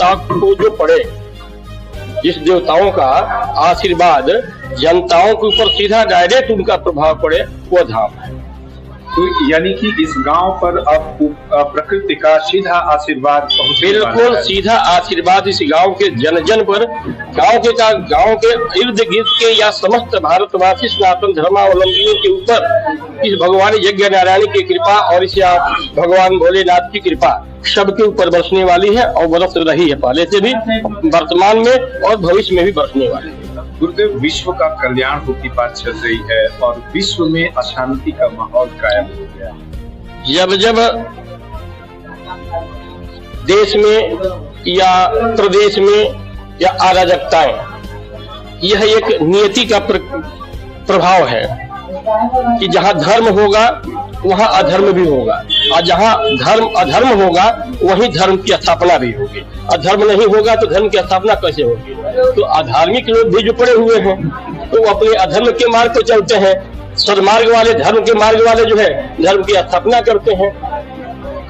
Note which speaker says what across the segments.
Speaker 1: देवता को जो पड़े, जिस देवताओं का आशीर्वाद जनताओं के ऊपर सीधा डायरेक्ट उनका प्रभाव पड़े, वो धाम है।
Speaker 2: तो यानी कि इस गांव पर अब प्रकृति का सीधा आशीर्वाद,
Speaker 1: बिल्कुल सीधा आशीर्वाद इस गांव के जन जन पर, गांव के इर्द गिर्द के या समस्त भारतवासी सनातन धर्मावलंबियों के ऊपर इस भगवान यज्ञ नारायण की कृपा और इस भगवान भोलेनाथ की कृपा सबके ऊपर बरसने वाली है और बरस रही है, पहले से भी, वर्तमान में और भविष्य में भी बरसने वाली है।
Speaker 2: गुरुदेव, विश्व का कल्याण होती बात चल रही है और विश्व में अशांति का माहौल कायम हो गया।
Speaker 1: जब देश में या प्रदेश में या अराजकताएं, यह एक नियति का प्रभाव है कि जहां धर्म होगा वहां अधर्म भी होगा, और जहां अधर्म होगा वहीं धर्म की स्थापना भी होगी। अधर्म नहीं होगा तो धर्म की स्थापना कैसे होगी? तो अधार्मिक लोग भी जो पड़े हुए हैं तो वो अपने अधर्म के मार्ग पर चलते हैं, सन्मार्ग वाले, धर्म के मार्ग वाले जो है धर्म की स्थापना करते हैं।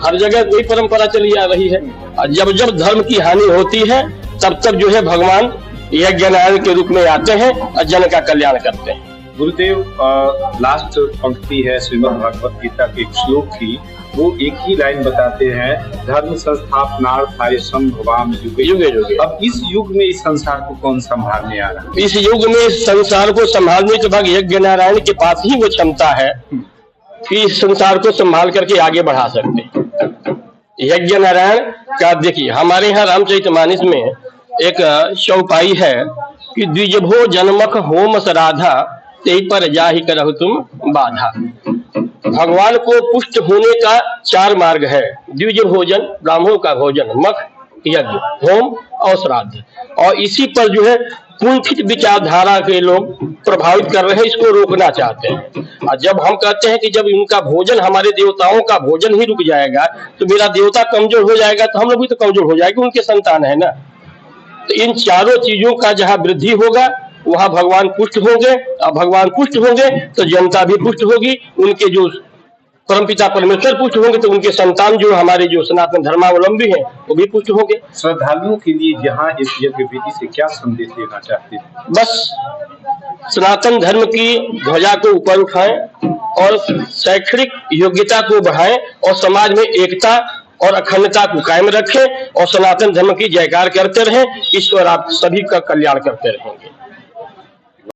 Speaker 1: हर जगह वही परंपरा चली आ रही है। और जब धर्म की हानि होती है तब जो है भगवान यज्ञ नारायण के रूप में आते हैं और जन का कल्याण करते हैं।
Speaker 2: गुरुदेव, लास्ट पंक्ति है श्रीमद् भागवत गीता के एक श्लोक की, वो एक ही लाइन बताते हैं, धर्म संस्थापनार्थाय संभवामि युगे युगे। अब इस युग में इस संसार को कौन संभालने आ रहा है?
Speaker 1: इस युग में इस संसार को संभालने के बाद यज्ञ नारायण के पास ही वो क्षमता है कि इस संसार को संभाल करके आगे बढ़ा सकते। यज्ञ नारायण का देखिए, हमारे यहाँ रामचरितमानस में एक चौपाई है कि द्विजभो जन्मक होम सराधा ते पर जाहि करहु तुम बाधा। भगवान को पुष्ट होने का 4 मार्ग है, द्विज भोजन, ब्राह्मणों का भोजन, मख, यज्ञ, होम और श्राद्ध। और इसी पर जो है कुंठित विचारधारा के लोग प्रभावित कर रहे हैं, इसको रोकना चाहते हैं। और जब हम कहते हैं कि जब इनका भोजन, हमारे देवताओं का भोजन ही रुक जाएगा तो मेरा देवता कमजोर हो जाएगा, तो हम लोग भी तो कमजोर हो जाएंगे, उनके संतान है ना। तो इन चारों चीजों का जहाँ वृद्धि होगा वहां भगवान पुष्ट होंगे, और भगवान पुष्ट होंगे तो जनता भी पुष्ट होगी, उनके जो परमपिता परमेश्वर पुष्ट होंगे तो उनके संतान जो हमारे जो सनातन धर्मावलंबी हैं वो भी पुष्ट होंगे।
Speaker 2: श्रद्धालुओं के लिए यहाँ इस यज्ञ विधि से क्या संदेश देना चाहते हैं?
Speaker 1: बस सनातन धर्म की ध्वजा को ऊपर उठाएं और शैक्षणिक योग्यता को बढ़ाएं और समाज में एकता और अखंडता को कायम रखें और सनातन धर्म की जयकार करते रहें। ईश्वर आप सभी का कल्याण करते रहेंगे।